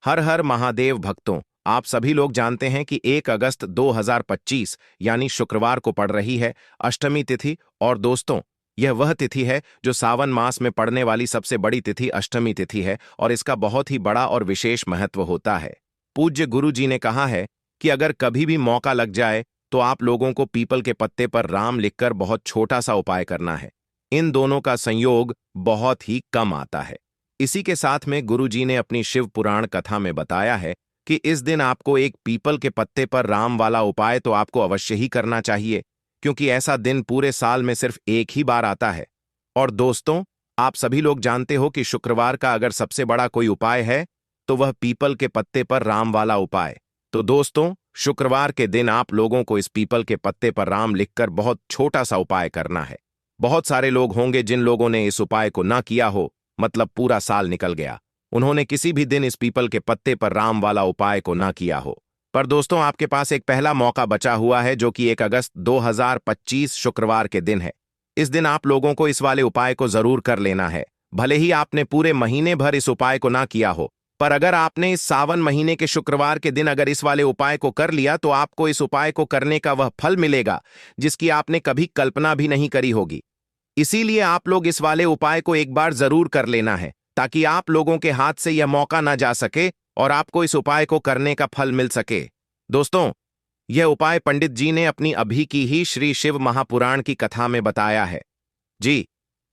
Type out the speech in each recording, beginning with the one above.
हर हर महादेव भक्तों, आप सभी लोग जानते हैं कि 1 अगस्त 2025 यानी शुक्रवार को पड़ रही है अष्टमी तिथि। और दोस्तों, यह वह तिथि है जो सावन मास में पड़ने वाली सबसे बड़ी तिथि अष्टमी तिथि है और इसका बहुत ही बड़ा और विशेष महत्व होता है। पूज्य गुरु जी ने कहा है कि अगर कभी भी मौका लग जाए तो आप लोगों को पीपल के पत्ते पर राम लिखकर बहुत छोटा सा उपाय करना है। इन दोनों का संयोग बहुत ही कम आता है। इसी के साथ में गुरु जी ने अपनी शिव पुराण कथा में बताया है कि इस दिन आपको एक पीपल के पत्ते पर राम वाला उपाय तो आपको अवश्य ही करना चाहिए, क्योंकि ऐसा दिन पूरे साल में सिर्फ एक ही बार आता है। और दोस्तों, आप सभी लोग जानते हो कि शुक्रवार का अगर सबसे बड़ा कोई उपाय है तो वह पीपल के पत्ते पर राम वाला उपाय। तो दोस्तों, शुक्रवार के दिन आप लोगों को इस पीपल के पत्ते पर राम लिखकर बहुत छोटा सा उपाय करना है। बहुत सारे लोग होंगे जिन लोगों ने इस उपाय को ना किया हो, मतलब पूरा साल निकल गया, उन्होंने किसी भी दिन इस पीपल के पत्ते पर राम वाला उपाय को ना किया हो। पर दोस्तों, आपके पास एक पहला मौका बचा हुआ है जो कि 1 अगस्त 2025 शुक्रवार के दिन है। इस दिन आप लोगों को इस वाले उपाय को जरूर कर लेना है। भले ही आपने पूरे महीने भर इस उपाय को ना किया हो, पर अगर आपने इस सावन महीने के शुक्रवार के दिन अगर इस वाले उपाय को कर लिया तो आपको इस उपाय को करने का वह फल मिलेगा जिसकी आपने कभी कल्पना भी नहीं करी होगी। इसीलिए आप लोग इस वाले उपाय को एक बार जरूर कर लेना है, ताकि आप लोगों के हाथ से यह मौका ना जा सके और आपको इस उपाय को करने का फल मिल सके। दोस्तों, यह उपाय पंडित जी ने अपनी अभी की ही श्री शिव महापुराण की कथा में बताया है। जी,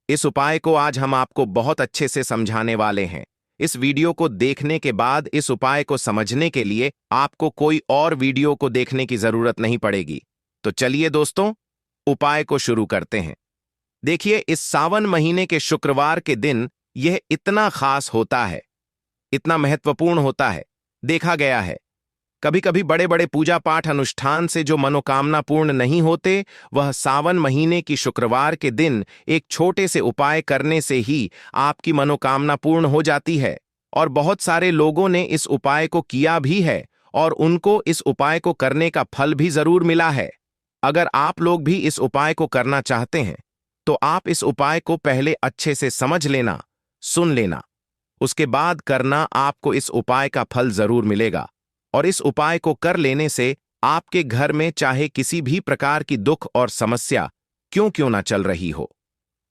इस उपाय को आज हम आपको बहुत अच्छे से समझाने वाले हैं। इस वीडियो को देखने के बाद इस उपाय को समझने के लिए आपको कोई और वीडियो को देखने की जरूरत नहीं पड़ेगी। तो चलिए दोस्तों, उपाय को शुरू करते हैं। देखिए, इस सावन महीने के शुक्रवार के दिन यह इतना खास होता है, इतना महत्वपूर्ण होता है। देखा गया है कभी कभी बड़े बड़े पूजा पाठ अनुष्ठान से जो मनोकामना पूर्ण नहीं होते, वह सावन महीने की शुक्रवार के दिन एक छोटे से उपाय करने से ही आपकी मनोकामना पूर्ण हो जाती है। और बहुत सारे लोगों ने इस उपाय को किया भी है और उनको इस उपाय को करने का फल भी जरूर मिला है। अगर आप लोग भी इस उपाय को करना चाहते हैं तो आप इस उपाय को पहले अच्छे से समझ लेना, सुन लेना, उसके बाद करना। आपको इस उपाय का फल जरूर मिलेगा। और इस उपाय को कर लेने से आपके घर में चाहे किसी भी प्रकार की दुख और समस्या क्यों ना चल रही हो,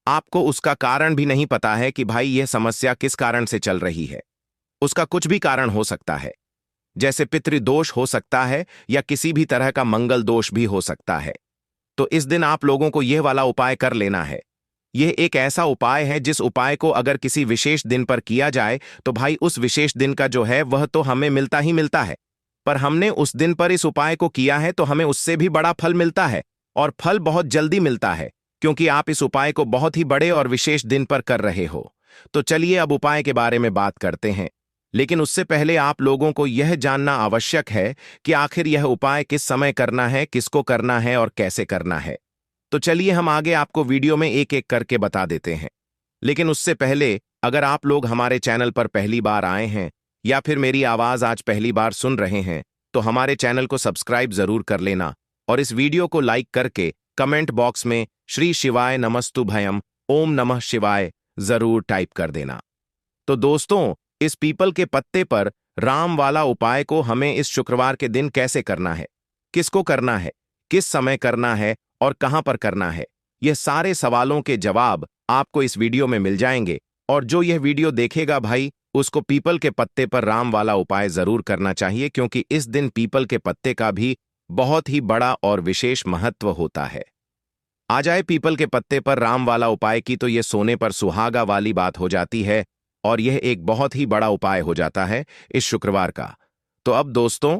आपको उसका कारण भी नहीं पता है कि भाई यह समस्या किस कारण से चल रही है। उसका कुछ भी कारण हो सकता है, जैसे पितृदोष हो सकता है या किसी भी तरह का मंगल दोष भी हो सकता है। तो इस दिन आप लोगों को यह वाला उपाय कर लेना है। यह एक ऐसा उपाय है जिस उपाय को अगर किसी विशेष दिन पर किया जाए तो भाई उस विशेष दिन का जो है वह तो हमें मिलता ही मिलता है, पर हमने उस दिन पर इस उपाय को किया है तो हमें उससे भी बड़ा फल मिलता है। और फल बहुत जल्दी मिलता है, क्योंकि आप इस उपाय को बहुत ही बड़े और विशेष दिन पर कर रहे हो। तो चलिए अब उपाय के बारे में बात करते हैं, लेकिन उससे पहले आप लोगों को यह जानना आवश्यक है कि आखिर यह उपाय किस समय करना है, किसको करना है और कैसे करना है। तो चलिए हम आगे आपको वीडियो में एक एक करके बता देते हैं। लेकिन उससे पहले, अगर आप लोग हमारे चैनल पर पहली बार आए हैं या फिर मेरी आवाज आज पहली बार सुन रहे हैं, तो हमारे चैनल को सब्सक्राइब जरूर कर लेना और इस वीडियो को लाइक करके कमेंट बॉक्स में श्री शिवाय नमस्तुभयम ओम नमः शिवाय जरूर टाइप कर देना। तो दोस्तों, इस पीपल के पत्ते पर राम वाला उपाय को हमें इस शुक्रवार के दिन कैसे करना है, किसको करना है, किस समय करना है और कहां पर करना है, यह सारे सवालों के जवाब आपको इस वीडियो में मिल जाएंगे। और जो यह वीडियो देखेगा भाई, उसको पीपल के पत्ते पर राम वाला उपाय जरूर करना चाहिए, क्योंकि इस दिन पीपल के पत्ते का भी बहुत ही बड़ा और विशेष महत्व होता है। आ जाए पीपल के पत्ते पर राम वाला उपाय की, तो यह सोने पर सुहागा वाली बात हो जाती है और यह एक बहुत ही बड़ा उपाय हो जाता है इस शुक्रवार का। तो अब दोस्तों,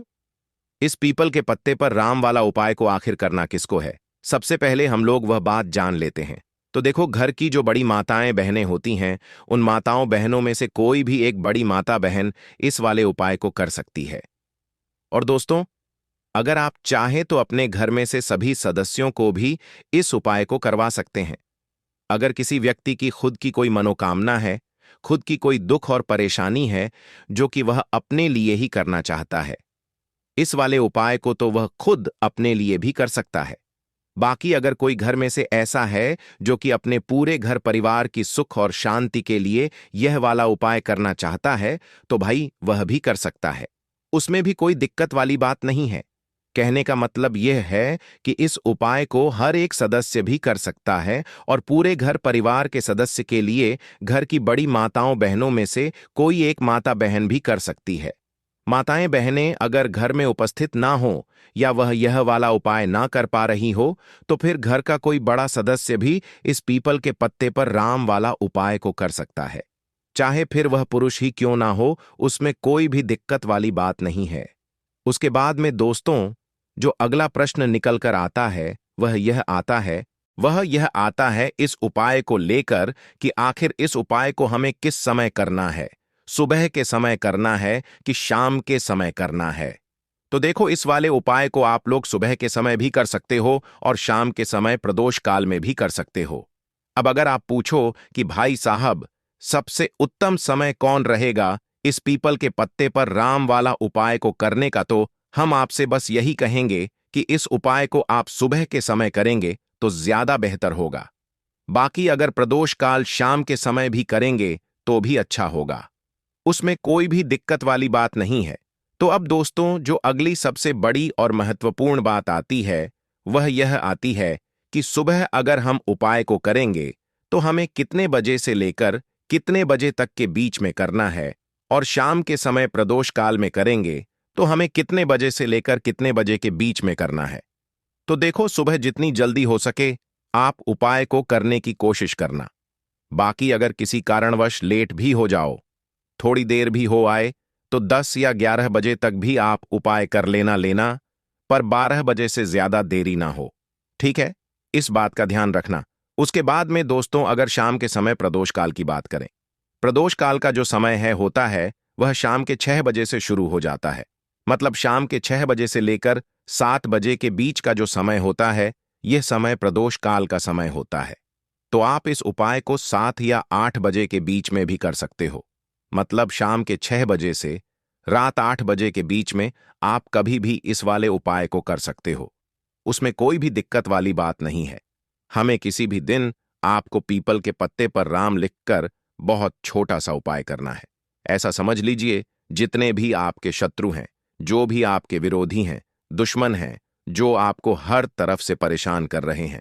इस पीपल के पत्ते पर राम वाला उपाय को आखिर करना किसको है, सबसे पहले हम लोग वह बात जान लेते हैं। तो देखो, घर की जो बड़ी माताएं बहनें होती हैं, उन माताओं बहनों में से कोई भी एक बड़ी माता बहन इस वाले उपाय को कर सकती है। और दोस्तों, अगर आप चाहें तो अपने घर में से सभी सदस्यों को भी इस उपाय को करवा सकते हैं। अगर किसी व्यक्ति की खुद की कोई मनोकामना है, खुद की कोई दुख और परेशानी है जो कि वह अपने लिए ही करना चाहता है, इस वाले उपाय को तो वह खुद अपने लिए भी कर सकता है। बाकी अगर कोई घर में से ऐसा है जो कि अपने पूरे घर परिवार की सुख और शांति के लिए यह वाला उपाय करना चाहता है, तो भाई वह भी कर सकता है। उसमें भी कोई दिक्कत वाली बात नहीं है। कहने का मतलब यह है कि इस उपाय को हर एक सदस्य भी कर सकता है और पूरे घर परिवार के सदस्य के लिए घर की बड़ी माताओं बहनों में से कोई एक माता बहन भी कर सकती है। माताएं बहनें अगर घर में उपस्थित ना हो या वह यह वाला उपाय ना कर पा रही हो, तो फिर घर का कोई बड़ा सदस्य भी इस पीपल के पत्ते पर राम वाला उपाय को कर सकता है। चाहे फिर वह पुरुष ही क्यों ना हो, उसमें कोई भी दिक्कत वाली बात नहीं है। उसके बाद में दोस्तों, जो अगला प्रश्न निकल कर आता है वह यह आता है इस उपाय को लेकर कि आखिर इस उपाय को हमें किस समय करना है, सुबह के समय करना है कि शाम के समय करना है। तो देखो, इस वाले उपाय को आप लोग सुबह के समय भी कर सकते हो और शाम के समय प्रदोष काल में भी कर सकते हो। अब अगर आप पूछो कि भाई साहब, सबसे उत्तम समय कौन रहेगा इस पीपल के पत्ते पर राम वाला उपाय को करने का, तो हम आपसे बस यही कहेंगे कि इस उपाय को आप सुबह के समय करेंगे तो ज्यादा बेहतर होगा। बाकी अगर प्रदोष काल शाम के समय भी करेंगे तो भी अच्छा होगा, उसमें कोई भी दिक्कत वाली बात नहीं है। तो अब दोस्तों, जो अगली सबसे बड़ी और महत्वपूर्ण बात आती है वह यह आती है कि सुबह अगर हम उपाय को करेंगे तो हमें कितने बजे से लेकर कितने बजे तक के बीच में करना है, और शाम के समय प्रदोष काल में करेंगे तो हमें कितने बजे से लेकर कितने बजे के बीच में करना है। तो देखो, सुबह जितनी जल्दी हो सके आप उपाय को करने की कोशिश करना। बाकी अगर किसी कारणवश लेट भी हो जाओ, थोड़ी देर भी हो आए, तो 10 या 11 बजे तक भी आप उपाय कर लेना, पर 12 बजे से ज्यादा देरी ना हो। ठीक है, इस बात का ध्यान रखना। उसके बाद में दोस्तों, अगर शाम के समय प्रदोष काल की बात करें, प्रदोष काल का जो समय होता है वह शाम के 6 बजे से शुरू हो जाता है। मतलब शाम के 6 बजे से लेकर 7 बजे के बीच का जो समय होता है, यह समय प्रदोष काल का समय होता है। तो आप इस उपाय को 7 या 8 बजे के बीच में भी कर सकते हो। मतलब शाम के 6 बजे से रात 8 बजे के बीच में आप कभी भी इस वाले उपाय को कर सकते हो। उसमें कोई भी दिक्कत वाली बात नहीं है। हमें किसी भी दिन आपको पीपल के पत्ते पर राम लिखकर बहुत छोटा सा उपाय करना है। ऐसा समझ लीजिए, जितने भी आपके शत्रु हैं, जो भी आपके विरोधी हैं, दुश्मन हैं, जो आपको हर तरफ से परेशान कर रहे हैं,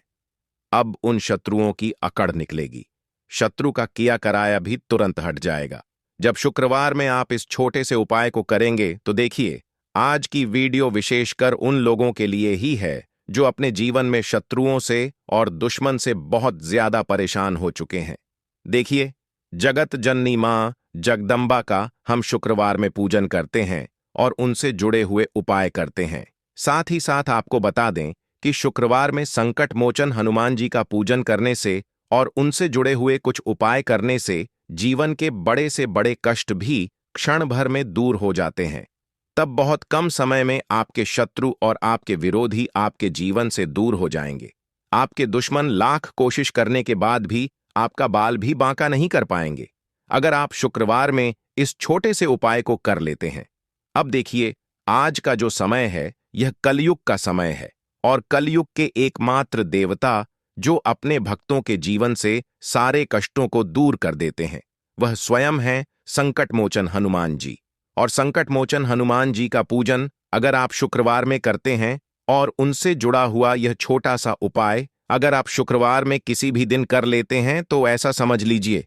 अब उन शत्रुओं की अकड़ निकलेगी। शत्रु का किया कराया भी तुरंत हट जाएगा जब शुक्रवार में आप इस छोटे से उपाय को करेंगे। तो देखिए, आज की वीडियो विशेषकर उन लोगों के लिए ही है जो अपने जीवन में शत्रुओं से और दुश्मन से बहुत ज्यादा परेशान हो चुके हैं। देखिए, जगत जननी मां जगदम्बा का हम शुक्रवार में पूजन करते हैं और उनसे जुड़े हुए उपाय करते हैं। साथ ही साथ आपको बता दें कि शुक्रवार में संकट मोचन हनुमान जी का पूजन करने से और उनसे जुड़े हुए कुछ उपाय करने से जीवन के बड़े से बड़े कष्ट भी क्षण भर में दूर हो जाते हैं। तब बहुत कम समय में आपके शत्रु और आपके विरोधी आपके जीवन से दूर हो जाएंगे। आपके दुश्मन लाख कोशिश करने के बाद भी आपका बाल भी बांका नहीं कर पाएंगे, अगर आप शुक्रवार में इस छोटे से उपाय को कर लेते हैं। अब देखिए, आज का जो समय है यह कलयुग का समय है, और कलयुग के एकमात्र देवता जो अपने भक्तों के जीवन से सारे कष्टों को दूर कर देते हैं, वह स्वयं है संकट मोचन हनुमान जी। और संकट मोचन हनुमान जी का पूजन अगर आप शुक्रवार में करते हैं और उनसे जुड़ा हुआ यह छोटा सा उपाय अगर आप शुक्रवार में किसी भी दिन कर लेते हैं, तो ऐसा समझ लीजिए,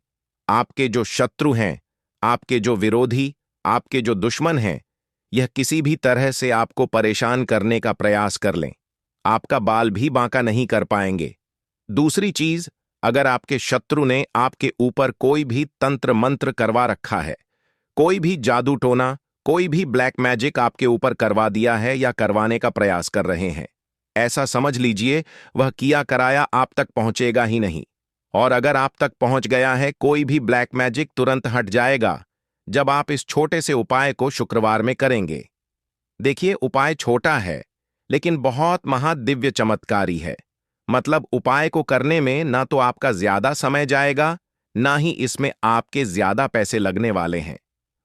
आपके जो शत्रु हैं, आपके जो विरोधी, आपके जो दुश्मन हैं, यह किसी भी तरह से आपको परेशान करने का प्रयास कर लें, आपका बाल भी बांका नहीं कर पाएंगे। दूसरी चीज, अगर आपके शत्रु ने आपके ऊपर कोई भी तंत्र मंत्र करवा रखा है, कोई भी जादू टोना, कोई भी ब्लैक मैजिक आपके ऊपर करवा दिया है या करवाने का प्रयास कर रहे हैं, ऐसा समझ लीजिए वह किया कराया आप तक पहुंचेगा ही नहीं। और अगर आप तक पहुंच गया है, कोई भी ब्लैक मैजिक तुरंत हट जाएगा जब आप इस छोटे से उपाय को शुक्रवार में करेंगे। देखिए, उपाय छोटा है लेकिन बहुत महादिव्य चमत्कारी है। मतलब उपाय को करने में ना तो आपका ज्यादा समय जाएगा, ना ही इसमें आपके ज्यादा पैसे लगने वाले हैं।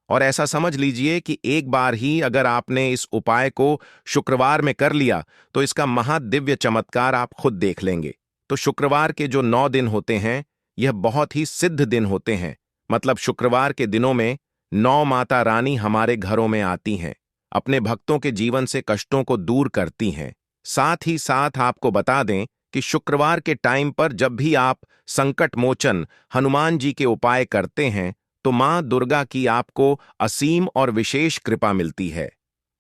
और ऐसा समझ लीजिए कि एक बार ही अगर आपने इस उपाय को शुक्रवार में कर लिया तो इसका महादिव्य चमत्कार आप खुद देख लेंगे। तो शुक्रवार के जो 9 दिन होते हैं यह बहुत ही सिद्ध दिन होते हैं। मतलब शुक्रवार के दिनों में 9 माता रानी हमारे घरों में आती हैं, अपने भक्तों के जीवन से कष्टों को दूर करती हैं। साथ ही साथ आपको बता दें कि शुक्रवार के टाइम पर जब भी आप संकट मोचन हनुमान जी के उपाय करते हैं तो मां दुर्गा की आपको असीम और विशेष कृपा मिलती है।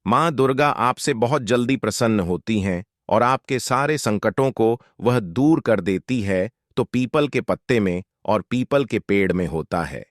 मां दुर्गा आपसे बहुत जल्दी प्रसन्न होती हैं और आपके सारे संकटों को वह दूर कर देती है। तो पीपल के पत्ते में और पीपल के पेड़ में होता है।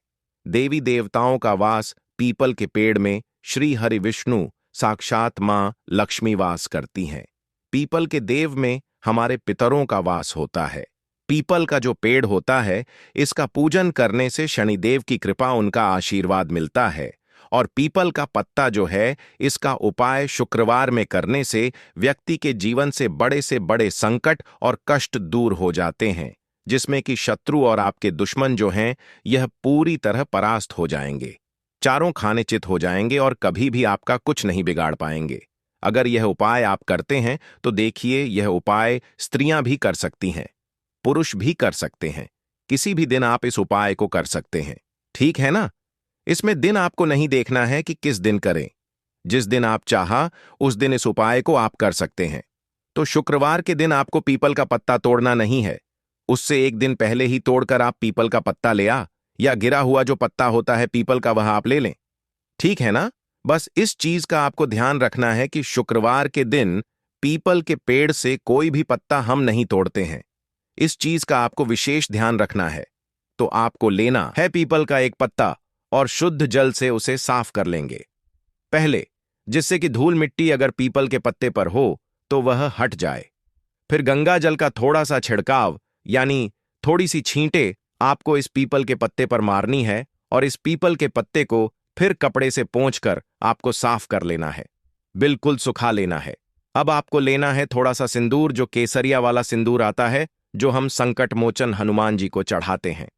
देवी देवताओं का वास पीपल के पेड़ में श्री हरि विष्णु साक्षात मां लक्ष्मी वास करती हैं। पीपल के देव में हमारे पितरों का वास होता है। पीपल का जो पेड़ होता है इसका पूजन करने से शनिदेव की कृपा उनका आशीर्वाद मिलता है। और पीपल का पत्ता जो है इसका उपाय शुक्रवार में करने से व्यक्ति के जीवन से बड़े संकट और कष्ट दूर हो जाते हैं, जिसमें कि शत्रु और आपके दुश्मन जो हैं यह पूरी तरह परास्त हो जाएंगे, चारों खाने चित हो जाएंगे और कभी भी आपका कुछ नहीं बिगाड़ पाएंगे। अगर यह उपाय आप करते हैं तो देखिए यह उपाय स्त्रियां भी कर सकती हैं, पुरुष भी कर सकते हैं। किसी भी दिन आप इस उपाय को कर सकते हैं, ठीक है ना। इसमें दिन आपको नहीं देखना है कि किस दिन करें, जिस दिन आप चाहा उस दिन इस उपाय को आप कर सकते हैं। तो शुक्रवार के दिन आपको पीपल का पत्ता तोड़ना नहीं है, उससे एक दिन पहले ही तोड़कर आप पीपल का पत्ता ले आ, या गिरा हुआ जो पत्ता होता है पीपल का वह आप ले लें, ठीक है ना। बस इस चीज का आपको ध्यान रखना है कि शुक्रवार के दिन पीपल के पेड़ से कोई भी पत्ता हम नहीं तोड़ते हैं, इस चीज का आपको विशेष ध्यान रखना है। तो आपको लेना है पीपल का एक पत्ता और शुद्ध जल से उसे साफ कर लेंगे पहले, जिससे कि धूल मिट्टी अगर पीपल के पत्ते पर हो तो वह हट जाए। फिर गंगा जल का थोड़ा सा छिड़काव यानी थोड़ी सी छींटे आपको इस पीपल के पत्ते पर मारनी है और इस पीपल के पत्ते को फिर कपड़े से पोंछकर आपको साफ कर लेना है, बिल्कुल सुखा लेना है। अब आपको लेना है थोड़ा सा सिंदूर, जो केसरिया वाला सिंदूर आता है जो हम संकट मोचन हनुमान जी को चढ़ाते हैं,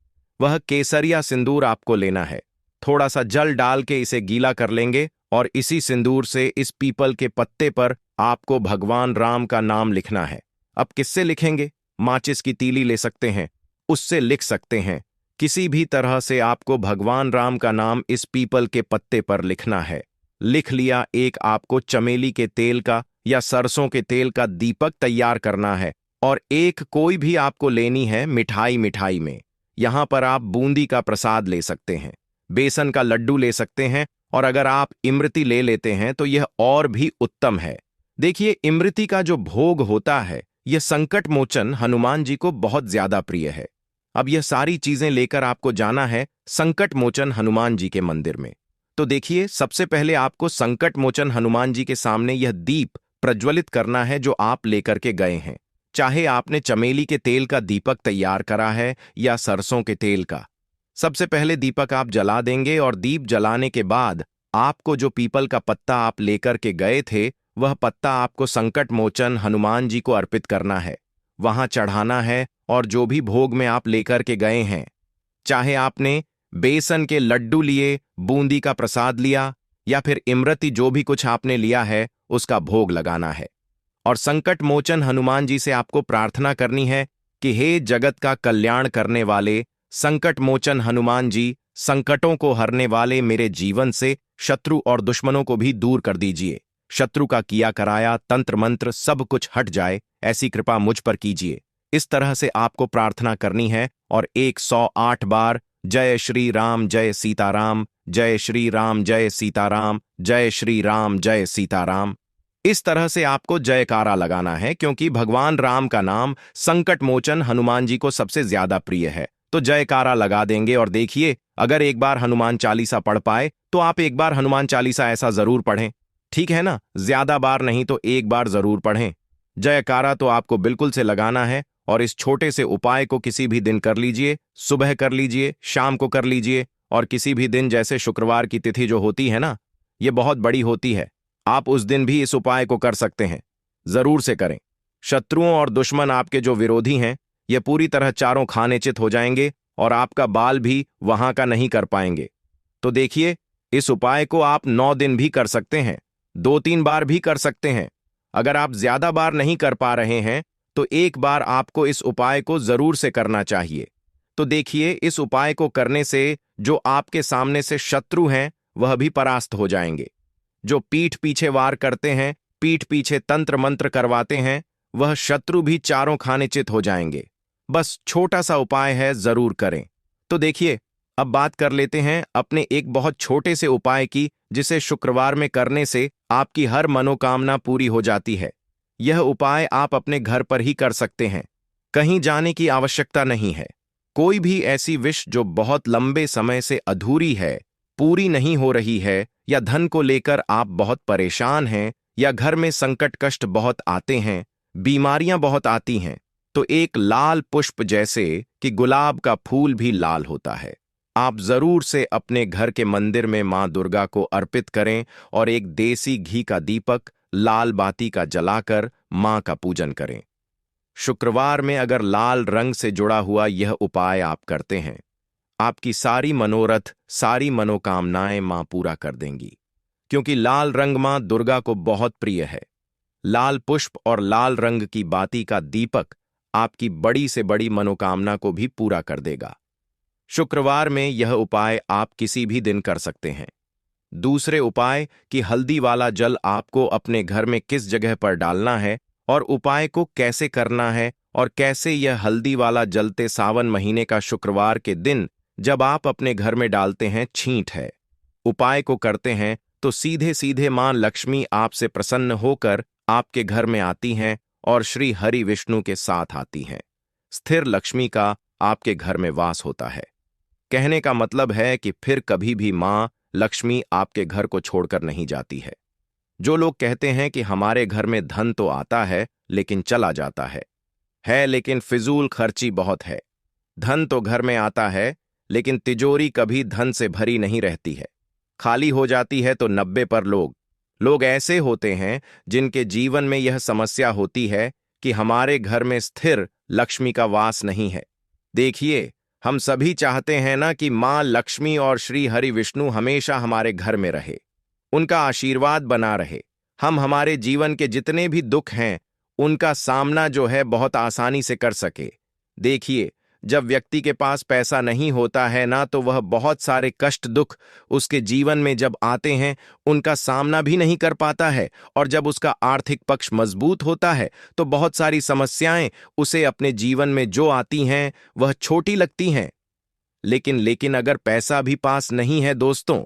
वह केसरिया सिंदूर आपको लेना है। थोड़ा सा जल डाल के इसे गीला कर लेंगे और इसी सिंदूर से इस पीपल के पत्ते पर आपको भगवान राम का नाम लिखना है। अब किससे लिखेंगे? माचिस की तीली ले सकते हैं, उससे लिख सकते हैं। किसी भी तरह से आपको भगवान राम का नाम इस पीपल के पत्ते पर लिखना है। लिख लिया, एक आपको चमेली के तेल का या सरसों के तेल का दीपक तैयार करना है और एक कोई भी आपको लेनी है मिठाई में। यहां पर आप बूंदी का प्रसाद ले सकते हैं, बेसन का लड्डू ले सकते हैं और अगर आप इमरती ले लेते हैं तो यह और भी उत्तम है। देखिए, इमरती का जो भोग होता है यह संकट मोचन हनुमान जी को बहुत ज्यादा प्रिय है। अब यह सारी चीजें लेकर आपको जाना है संकट मोचन हनुमान जी के मंदिर में। तो देखिए, सबसे पहले आपको संकट मोचन हनुमान जी के सामने यह दीप प्रज्वलित करना है जो आप लेकर के गए हैं। चाहे आपने चमेली के तेल का दीपक तैयार करा है या सरसों के तेल का। सबसे पहले दीपक आप जला देंगे और दीप जलाने के बाद आपको जो पीपल का पत्ता आप लेकर के गए थे वह पत्ता आपको संकट मोचन हनुमान जी को अर्पित करना है, वहां चढ़ाना है। और जो भी भोग में आप लेकर के गए हैं, चाहे आपने बेसन के लड्डू लिए, बूंदी का प्रसाद लिया या फिर इमरती, जो भी कुछ आपने लिया है उसका भोग लगाना है। और संकट मोचन हनुमान जी से आपको प्रार्थना करनी है कि हे जगत का कल्याण करने वाले संकट मोचन हनुमान जी, संकटों को हरने वाले मेरे जीवन से शत्रु और दुश्मनों को भी दूर कर दीजिए। शत्रु का किया कराया तंत्र मंत्र सब कुछ हट जाए, ऐसी कृपा मुझ पर कीजिए। इस तरह से आपको प्रार्थना करनी है और 108 बार जय श्री राम जय सीताराम, जय श्री राम जय सीताराम, जय श्री राम जय सीताराम, इस तरह से आपको जयकारा लगाना है, क्योंकि भगवान राम का नाम संकट मोचन हनुमान जी को सबसे ज्यादा प्रिय है। तो जयकारा लगा देंगे और देखिए, अगर एक बार हनुमान चालीसा पढ़ पाए तो आप एक बार हनुमान चालीसा ऐसा जरूर पढ़ें, ठीक है ना। ज्यादा बार नहीं तो एक बार जरूर पढ़ें। जयकारा तो आपको बिल्कुल से लगाना है और इस छोटे से उपाय को किसी भी दिन कर लीजिए, सुबह कर लीजिए, शाम को कर लीजिए और किसी भी दिन, जैसे शुक्रवार की तिथि जो होती है ना, ये बहुत बड़ी होती है, आप उस दिन भी इस उपाय को कर सकते हैं। जरूर से करें। शत्रुओं और दुश्मन आपके जो विरोधी हैं ये पूरी तरह चारों खाने चित हो जाएंगे और आपका बाल भी वहां का नहीं कर पाएंगे। तो देखिए, इस उपाय को आप 9 दिन भी कर सकते हैं, 2-3 बार भी कर सकते हैं। अगर आप ज्यादा बार नहीं कर पा रहे हैं तो एक बार आपको इस उपाय को जरूर से करना चाहिए। तो देखिए, इस उपाय को करने से जो आपके सामने से शत्रु हैं वह भी परास्त हो जाएंगे। जो पीठ पीछे वार करते हैं, पीठ पीछे तंत्र मंत्र करवाते हैं, वह शत्रु भी चारों खाने चित हो जाएंगे। बस छोटा सा उपाय है, जरूर करें। तो देखिए, अब बात कर लेते हैं अपने एक बहुत छोटे से उपाय की, जिसे शुक्रवार में करने से आपकी हर मनोकामना पूरी हो जाती है। यह उपाय आप अपने घर पर ही कर सकते हैं, कहीं जाने की आवश्यकता नहीं है। कोई भी ऐसी विश जो बहुत लंबे समय से अधूरी है, पूरी नहीं हो रही है, या धन को लेकर आप बहुत परेशान हैं, या घर में संकट कष्ट बहुत आते हैं, बीमारियां बहुत आती हैं, तो एक लाल पुष्प जैसे कि गुलाब का फूल भी लाल होता है, आप जरूर से अपने घर के मंदिर में मां दुर्गा को अर्पित करें और एक देसी घी का दीपक लाल बाती का जलाकर मां का पूजन करें। शुक्रवार में अगर लाल रंग से जुड़ा हुआ यह उपाय आप करते हैं, आपकी सारी मनोरथ, सारी मनोकामनाएं मां पूरा कर देंगी, क्योंकि लाल रंग मां दुर्गा को बहुत प्रिय है। लाल पुष्प और लाल रंग की बाती का दीपक आपकी बड़ी से बड़ी मनोकामना को भी पूरा कर देगा। शुक्रवार में यह उपाय आप किसी भी दिन कर सकते हैं। दूसरे उपाय कि हल्दी वाला जल आपको अपने घर में किस जगह पर डालना है और उपाय को कैसे करना है, और कैसे यह हल्दी वाला जलते सावन महीने का शुक्रवार के दिन जब आप अपने घर में डालते हैं छींट है। उपाय को करते हैं तो सीधे सीधे मां लक्ष्मी आपसे प्रसन्न होकर आपके घर में आती हैं और श्री हरि विष्णु के साथ आती हैं। स्थिर लक्ष्मी का आपके घर में वास होता है। कहने का मतलब है कि फिर कभी भी मां लक्ष्मी आपके घर को छोड़कर नहीं जाती है। जो लोग कहते हैं कि हमारे घर में धन तो आता है लेकिन चला जाता है लेकिन फिजूल खर्ची बहुत है। धन तो घर में आता है लेकिन तिजोरी कभी धन से भरी नहीं रहती है, खाली हो जाती है। तो 90 पर लोग ऐसे होते हैं जिनके जीवन में यह समस्या होती है कि हमारे घर में स्थिर लक्ष्मी का वास नहीं है। देखिए, हम सभी चाहते हैं ना कि मां लक्ष्मी और श्री हरि विष्णु हमेशा हमारे घर में रहे, उनका आशीर्वाद बना रहे। हम हमारे जीवन के जितने भी दुख हैं उनका सामना जो है बहुत आसानी से कर सके। देखिए, जब व्यक्ति के पास पैसा नहीं होता है ना, तो वह बहुत सारे कष्ट दुख उसके जीवन में जब आते हैं उनका सामना भी नहीं कर पाता है, और जब उसका आर्थिक पक्ष मजबूत होता है तो बहुत सारी समस्याएं उसे अपने जीवन में जो आती हैं वह छोटी लगती हैं। लेकिन अगर पैसा भी पास नहीं है दोस्तों,